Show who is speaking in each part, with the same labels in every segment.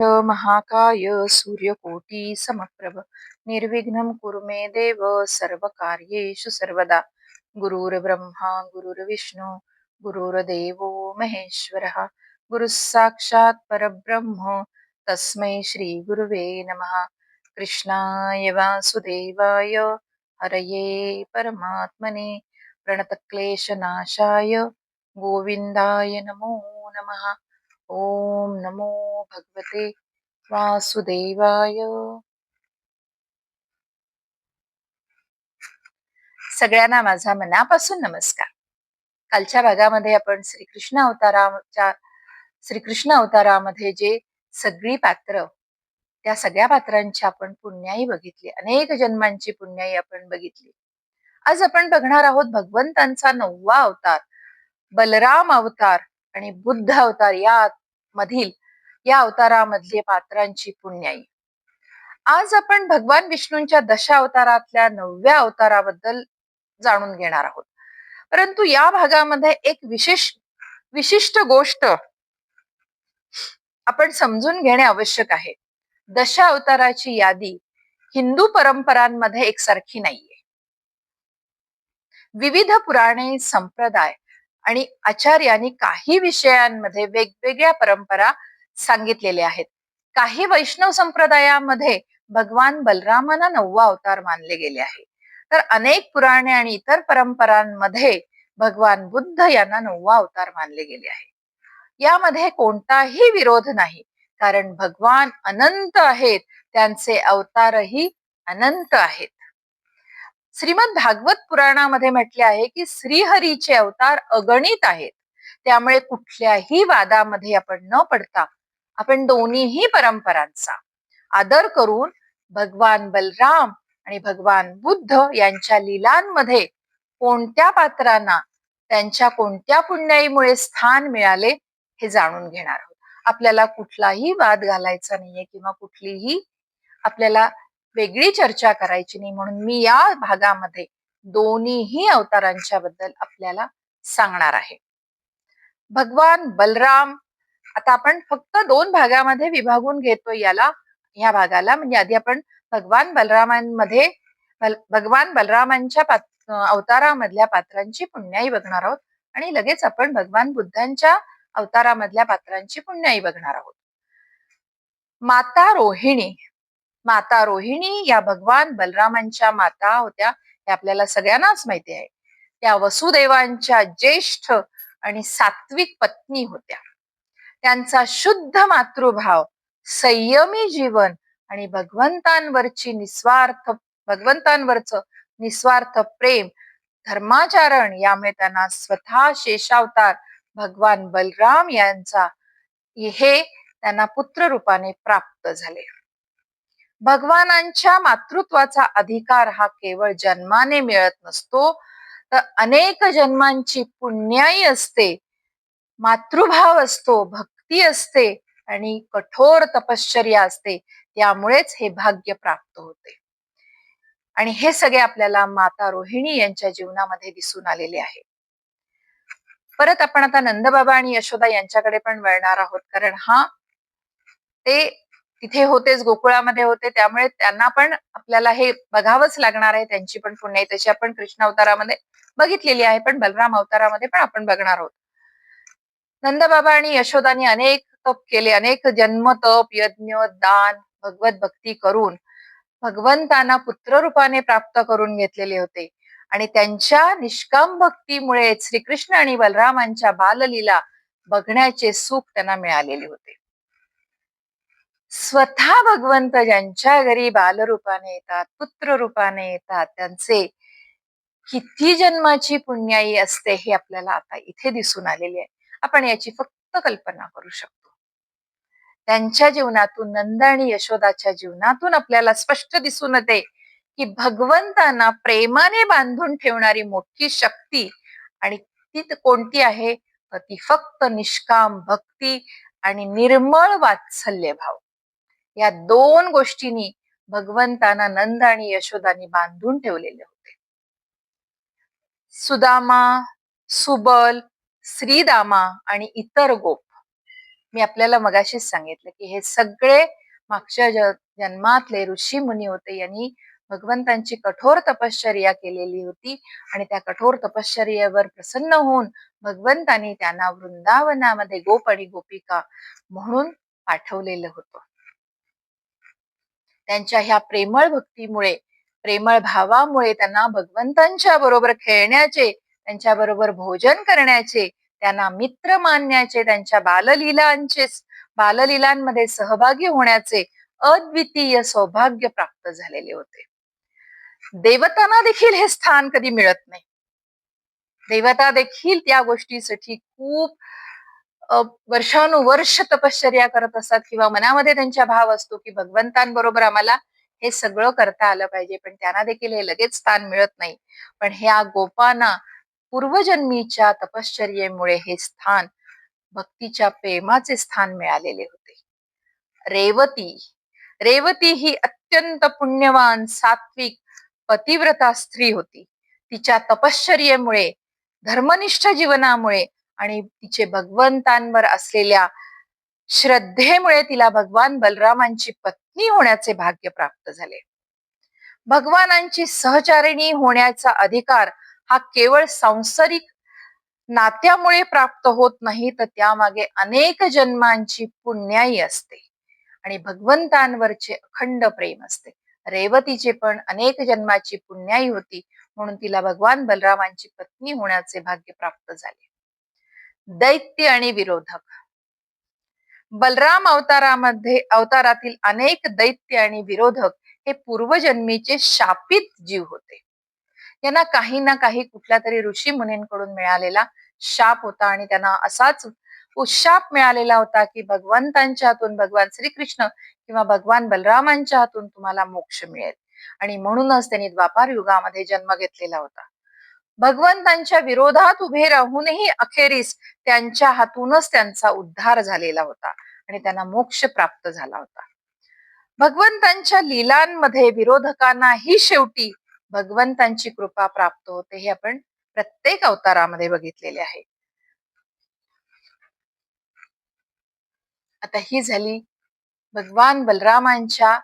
Speaker 1: महाकाय सूर्यकोटि समप्रभ निर्विघ्नं कुरु मे देव सर्वकार्येषु सर्वदा गुरुर्ब्रह्मा गुरुर्विष्णू गुरुर्देवो महेश्वरः गुरुः साक्षात् परब्रह्म तस्मै श्री गुरुवे नमः. कृष्णाय वासुदेवाय हरये परमात्मने प्रणतक्लेशनाशाय गोविंदाय नमो नमः. ओम नमो भगवते वासुदेवाय. सगळ्यांना माझा मनापासून नमस्कार. कालच्या भागामध्ये आपण श्रीकृष्ण अवतारामध्ये जे सगळी पात्र, त्या सगळ्या पात्रांची आपण पुण्याई बघितली, अनेक जन्मांची पुण्याई आपण बघितली. आज आपण बघणार आहोत भगवंतांचा 9वा अवतार, बलराम अवतार आणि बुद्ध अवतार या अवतारामधले पात्रांची पुण्याई. आज आपण भगवान विष्णूंच्या दशावतारातल्या 9व्या अवताराबद्दल जाणून घेणार आहोत. परंतु या भागामध्ये एक विशिष्ट गोष्ट आपण समजून घेणे आवश्यक आहे. दशावताराची यादी हिंदू परंपरांमध्ये एकसारखी नाहीये. विविध पुराणे, संप्रदाय आणि आचार्यांनी काही विषयांमध्ये वेगवेगळ्या परंपरा सांगितलेल्या आहेत. काही वैष्णव संप्रदायामध्ये भगवान बलरामांना 9वा अवतार मानले गेले आहे, तर अनेक पुराणे आणि इतर परंपरांमध्ये भगवान बुद्ध यांना 9वा अवतार मानले गेले आहे. यामध्ये कोणताही विरोध नाही, कारण भगवान अनंत आहेत, त्यांचे अवतारही अनंत आहेत. श्रीमद भागवत पुराणामध्ये म्हटले आहे की श्रीहरीचे अवतार अगणित आहेत. त्यामुळे कुठल्याही वादामध्ये आपण न पडता आपण दोन्हीही परंपरांचा आदर करून भगवान बलराम आणि भगवान बुद्ध यांच्या लीलांमध्ये कोणत्या पात्रांना त्यांच्या कोणत्या पुण्याईमुळे स्थान मिळाले हे जाणून घेणार आहोत. आपल्याला कुठलाही वाद घालायचा नाहीये किंवा कुठलीही आपल्याला वेगळी चर्चा करायची नाही, म्हणून मी या भागामध्ये दोन्हीही अवतारांच्या बद्दल आपल्याला सांगणार आहे. भगवान बलराम, आता आपण फक्त 2 भागामध्ये विभागून घेतो या भागाला. म्हणजे आधी आपण भगवान बलरामांच्या अवतारामधल्या पात्रांची पुण्याई बघणार आहोत आणि लगेच आपण भगवान बुद्धांच्या अवतारामधल्या पात्रांची पुण्याई बघणार आहोत. माता रोहिणी या भगवान बलरामांच्या माता होत्या, हे आपल्याला सगळ्यांनाच माहिती आहे. त्या वसुदेवांच्या ज्येष्ठ आणि सात्विक पत्नी होत्या. त्यांचा शुद्ध मातृभाव, संयमी जीवन आणि भगवंतांवरचं निस्वार्थ प्रेम, धर्माचरण यामुळे त्यांना स्वतः शेषावतार भगवान बलराम यांचा हे त्यांना पुत्र रूपाने प्राप्त झाले. भगवानांच्या मातृत्वाचा अधिकार हा केवळ जन्माने मिळत नसतो, तर अनेक जन्मांची पुण्याई असते, मातृभाव असतो, भक्ती असते आणि कठोर तपश्चर्या असते. त्यामुळेच हे भाग्य प्राप्त होते. आणि हे सगळे आपल्याला माता रोहिणी यांच्या जीवनामध्ये दिसून आलेले आहे. परत आपण आता नंदबाबा आणि यशोदा यांच्याकडे पण वळणार आहोत, कारण ते तिथे होतेच, गोकुळामध्ये होते, त्यामुळे त्यांना पण आपल्याला हे बघावंच लागणार आहे. त्यांची पण पुण्याई तशी आपण कृष्ण अवतारामध्ये बघितलेली आहे, पण बलराम अवतारामध्ये पण आपण बघणार आहोत. नंदबाबा आणि यशोदानी अनेक तप केले, अनेक जन्म तप, यज्ञ, दान, भगवत भक्ती करून भगवंतांना पुत्र रूपाने प्राप्त करून घेतलेले होते. आणि त्यांच्या निष्काम भक्तीमुळे श्रीकृष्ण आणि बलरामांच्या बाललीला बघण्याचे सुख त्यांना मिळालेले होते. स्वतः भगवंत ज्यांच्या घरी बालरूपाने येतात, पुत्र रूपाने येतात, त्यांचे किती जन्माची पुण्याई असते हे आपल्याला आता इथे दिसून आलेले आहे. आपण याची फक्त कल्पना करू शकतो. त्यांच्या जीवनातून, नंद आणि यशोदाच्या जीवनातून आपल्याला स्पष्ट दिसून येते की भगवंतांना प्रेमाने बांधून ठेवणारी मोठी शक्ती आणि ती कोणती आहे, तर ती फक्त निष्काम भक्ती आणि निर्मळ वात्सल्य भाव. या 2 गोष्टींनी भगवंतांना नंद आणि यशोदानी बांधून ठेवलेले होते. सुदामा, सुबल, श्रीदामा आणि इतर गोप मी आपल्याला मगाशीच सांगितलं की हे सगळे मागच्या जन्मातले ऋषी मुनी होते. यांनी भगवंतांची कठोर तपश्चर्या केलेली होती आणि त्या कठोर तपश्चर्येवर प्रसन्न होऊन भगवंतांनी त्यांना वृंदावनामध्ये गोप आणि गोपिका म्हणून पाठवलेलं होतं. त्यांच्या ह्या प्रेमळ भक्तीमुळे, प्रेमळ भावामुळे त्यांना भगवंतांच्या बरोबर खेळण्याचे, त्यांच्या बरोबर भोजन करण्याचे, त्यांना मित्र मानण्याचे, त्यांच्या बाललीलांमध्ये सहभागी होण्याचे अद्वितीय सौभाग्य प्राप्त झालेले होते. देवतांना देखील हे स्थान कधी मिळत नाही. देवता देखील त्या गोष्टीसाठी खूप वर्षानुवर्ष तपश्चर्या करत असतात किंवा मनामध्ये त्यांच्या भाव असतो की भगवंतांबरोबर आम्हाला हे सगळं करता आलं पाहिजे, पण त्यांना देखील हे लगेच स्थान मिळत नाही. पण ह्या गोपांना पूर्वजन्मीच्या तपश्चर्येमुळे हे स्थान, भक्तीच्या प्रेमाचे स्थान मिळालेले होते. रेवती रेवती ही अत्यंत पुण्यवान, सात्विक, पतिव्रता स्त्री होती. तिच्या तपश्चर्येमुळे, धर्मनिष्ठ जीवनामुळे आणि तिचे भगवंतांवर असलेल्या श्रद्धेमुळे तिला भगवान बलरामांची पत्नी होण्याचे भाग्य प्राप्त झाले. भगवानांची सहचारिणी होण्याचा अधिकार हा केवळ सांसारिक नात्यामुळे प्राप्त होत नाही, तर त्यामागे अनेक जन्मांची पुण्याई असते आणि भगवंतांवरचे अखंड प्रेम असते. रेवतीचे पण अनेक जन्माची पुण्याई होती, म्हणून तिला भगवान बलरामांची पत्नी होण्याचे भाग्य प्राप्त झाले. दैत्य आणि विरोधक. बलराम अवतारातील अनेक दैत्य आणि विरोधक हे पूर्वजन्मीचे शापित जीव होते. यांना काही ना काही कुठल्या तरी ऋषी मुनींकडून मिळालेला शाप होता आणि त्यांना असाच उशाप मिळालेला होता की भगवंतांच्या हातून, भगवान श्रीकृष्ण किंवा भगवान बलरामांच्या हातून तुम्हाला मोक्ष मिळेल, आणि म्हणूनच त्यांनी द्वापार युगामध्ये जन्म घेतलेला होता. भगवंतांच्या विरोधात उभे राहूनही अखेरीस त्यांच्या हातूनच त्यांचा उद्धार झालेला होता आणि त्यांना मोक्ष प्राप्त झाला होता. भगवंतांच्या लीलांमध्ये विरोधकांनाही शेवटी भगवंतांची कृपा प्राप्त होते, हे आपण प्रत्येक अवतारामध्ये बघितलेले आहे. आता ही झाली भगवान बलरामांच्या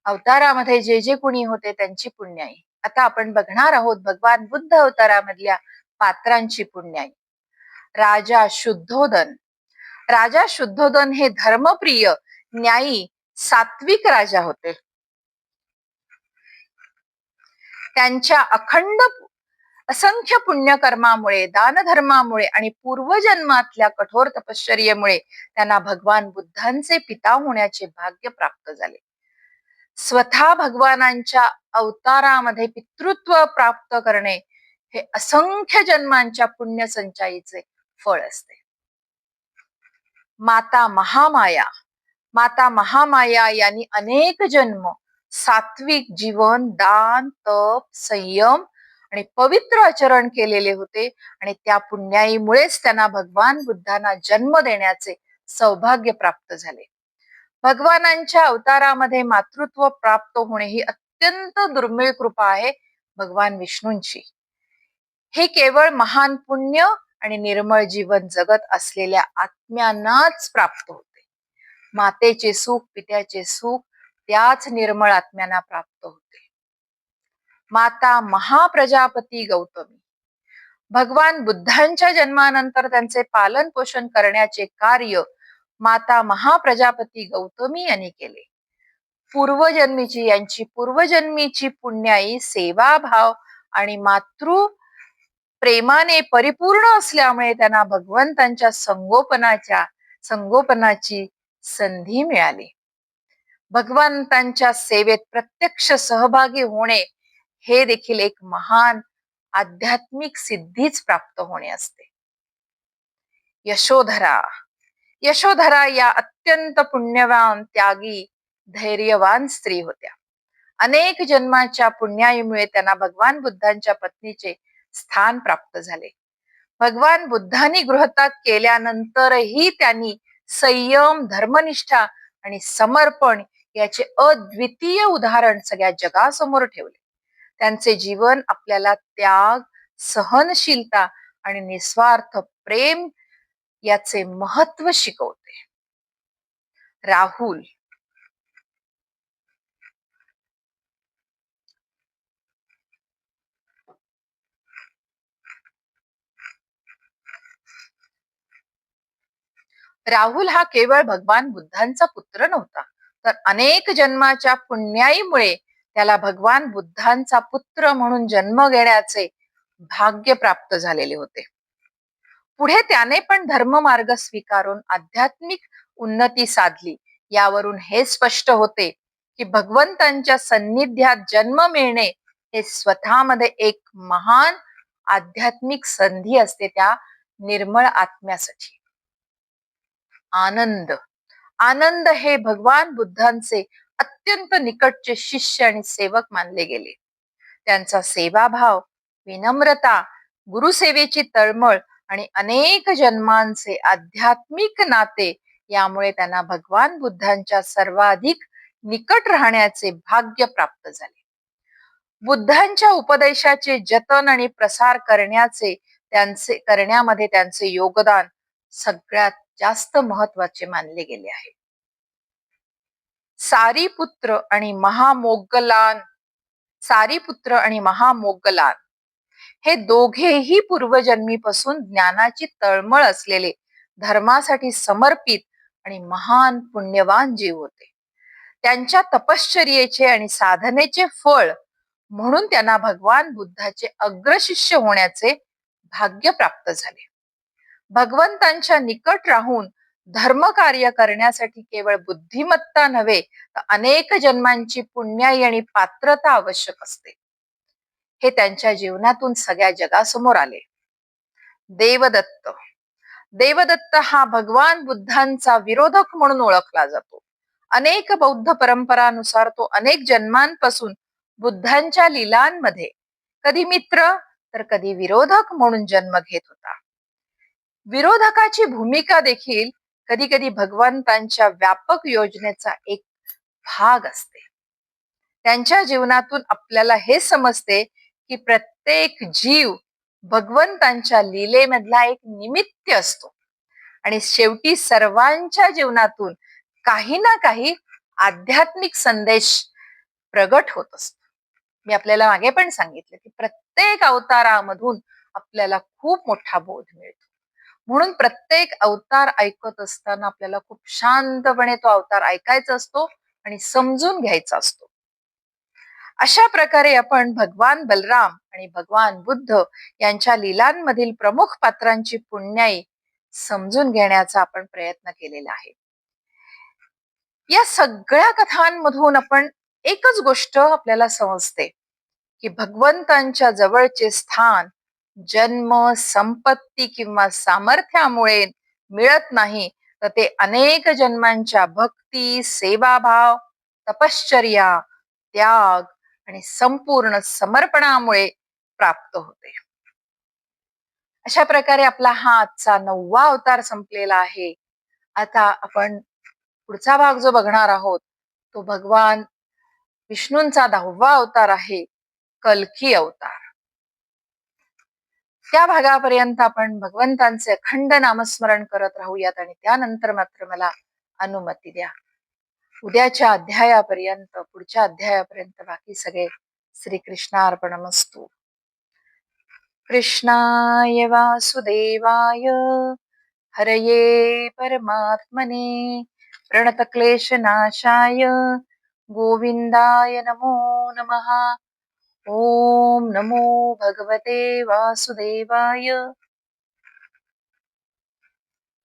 Speaker 1: अवतारामध्ये जे जे कुणी होते त्यांची पुण्याई. आता आपण बघणार आहोत भगवान बुद्ध अवतारामधल्या पात्रांची पुण्याई. राजा शुद्धोदन. राजा शुद्धोदन हे धर्मप्रिय, न्यायी, सात्विक राजा होते. त्यांच्या अखंड असंख्य पुण्यकर्मामुळे, दानधर्मामुळे आणि पूर्वजन्मातल्या कठोर तपश्चर्येमुळे त्यांना भगवान बुद्धांचे पिता होण्याचे भाग्य प्राप्त झाले. स्वतः भगवानांच्या अवतारामध्ये पितृत्व प्राप्त करणे हे असंख्य जन्मांच्या पुण्य संचयीचे फळ असते. माता महामाया. माता महामाया यांनी अनेक जन्म सात्विक जीवन, दान, तप, संयम आणि पवित्र आचरण केलेले होते आणि त्या पुण्याईमुळेच त्यांना भगवान बुद्धांना जन्म देण्याचे सौभाग्य प्राप्त झाले. भगवानांच्या अवतारामध्ये मातृत्व प्राप्त होणे ही अत्यंत दुर्मिळ कृपा आहे भगवान विष्णूंची. हे केवळ महान पुण्य आणि निर्मळ जीवन जगत असलेल्या आत्म्यांनाच प्राप्त होते. मातेचे सुख, पित्याचे सुख त्याच निर्मळ आत्म्यांना प्राप्त होते. माता महाप्रजापती गौतमी. भगवान बुद्धांच्या जन्मानंतर त्यांचे पालन पोषण करण्याचे कार्य माता महाप्रजापती गौतमी यांनी केले. यांची पूर्वजन्मीची पुण्याई सेवाभाव आणि मातृ प्रेमाने परिपूर्ण असल्यामुळे त्यांना भगवंतांच्या संगोपनाची संधी मिळाली. भगवंतांच्या सेवेत प्रत्यक्ष सहभागी होणे हे देखील एक महान आध्यात्मिक सिद्धीच प्राप्त होणे असते. यशोधरा. यशोधरा या अत्यंत पुण्यवान, त्यागी, धैर्यवान स्त्री होत्या. अनेक जन्माच्या पुण्याईमुळे त्यांना भगवान बुद्धांच्या पत्नीचे स्थान प्राप्त झाले. भगवान बुद्धांनी गृहत्याग केल्यानंतरही त्यांनी संयम, धर्मनिष्ठा आणि समर्पण याचे अद्वितीय उदाहरण सगळ्या जगासमोर ठेवले. त्यांचे जीवन आपल्याला त्याग, सहनशीलता आणि निस्वार्थ प्रेम याचे महत्व शिकवते. राहुल. राहुल हा केवळ भगवान बुद्धांचा पुत्र नव्हता, तर अनेक जन्माच्या पुण्याईमुळे त्याला भगवान बुद्धांचा पुत्र म्हणून जन्म घेण्याचे भाग्य प्राप्त झालेले होते. पुढे त्याने पण धर्ममार्ग स्वीकारून आध्यात्मिक उन्नती साधली. यावरून हे स्पष्ट होते की भगवंतांच्या सान्निध्यात जन्म मिळणे हे स्वतःमध्ये एक महान आध्यात्मिक संधी असते त्या निर्मळ आत्म्यासाठी. आनंद. आनंद हे भगवान बुद्धांचे अत्यंत निकटचे शिष्य आणि सेवक मानले गेले. त्यांचा सेवाभाव, विनम्रता, गुरुसेवेची तळमळ आणि अनेक जन्मांचे आध्यात्मिक नाते यामुळे त्यांना भगवान बुद्धांच्या सर्वाधिक निकट राहण्याचे भाग्य प्राप्त झाले. बुद्धांच्या उपदेशाचे जतन आणि प्रसार करण्यामध्ये त्यांचे योगदान सगळ्यात जास्त महत्वाचे मानले गेले आहे. सारीपुत्र आणि महामोग्गलान हे दोघेही पूर्वजन्मीपासून ज्ञानाची तळमळ असलेले, धर्मासाठी समर्पित आणि महान पुण्यवान जीव होते. त्यांच्या तपश्चर्येचे आणि साधनेचे फळ म्हणून त्यांना भगवान बुद्धाचे अग्रशिष्य होण्याचे भाग्य प्राप्त झाले. भगवंतांच्या निकट राहून धर्म कार्य करण्यासाठी केवळ बुद्धिमत्ता नव्हे, तर अनेक जन्मांची पुण्याई आणि पात्रता आवश्यक असते. हे त्यांच्या जीवनातून सगळ्या जगासमोर आले. देवदत्त. देवदत्त हा भगवान बुद्धांचा विरोधक म्हणून ओळखला जातो. अनेक बौद्ध परंपरानुसार तो अनेक जन्मांपासून बुद्धांच्या लीलांमध्ये कधी मित्र तर कधी विरोधक म्हणून जन्म घेत होता. विरोधकाची भूमिका देखील कधी कधी भगवंतांच्या व्यापक योजनेचा एक भाग असते. त्यांच्या जीवनातून आपल्याला हे समजते की प्रत्येक जीव भगवंतांच्या लीलेमधला एक निमित्त असतो आणि शेवटी सर्वांच्या जीवनातून काही ना काही आध्यात्मिक संदेश प्रगट होत असतो. मी आपल्याला मागे पण सांगितलं की प्रत्येक अवतारामधून आपल्याला खूप मोठा बोध मिळतो. म्हणून प्रत्येक अवतार ऐकत असताना आपल्याला खूप शांतपणे तो अवतार ऐकायचा असतो आणि समजून घ्यायचा असतो. अशा प्रकारे आपण भगवान बलराम आणि भगवान बुद्ध यांच्या लीलांमधील प्रमुख पात्रांची पुण्याई समजून घेण्याचा आपण प्रयत्न केलेला आहे. या सगळ्या कथांमधून आपण एकच गोष्ट आपल्याला समजते की भगवंतांच्या जवळचे स्थान जन्म, संपत्ती किंवा सामर्थ्यामुळे मिळत नाही, तर ते अनेक जन्मांच्या भक्ती, सेवाभाव, तपश्चर्या, त्याग आणि संपूर्ण समर्पणामुळे प्राप्त होते. अशा प्रकारे आपला हा आजचा 9वा अवतार संपलेला आहे. आता आपण पुढचा भाग जो बघणार आहोत तो भगवान विष्णूंचा 10वा अवतार आहे, कल्की अवतार. त्या भागापर्यंत आपण भगवंतांचे अखंड नामस्मरण करत राहूयात आणि त्यानंतर मात्र मला अनुमती द्या. उद्याच्या अध्यायापर्यंत, पुढच्या अध्यायापर्यंत बाकी सगळे श्रीकृष्णार्पणमस्तु. कृष्णाय वासुदेवाय हरये परमात्मने प्रणतक्लेशनाशाय गोविंदाय नमो नमः. ओम नमो भगवते वासुदेवाय.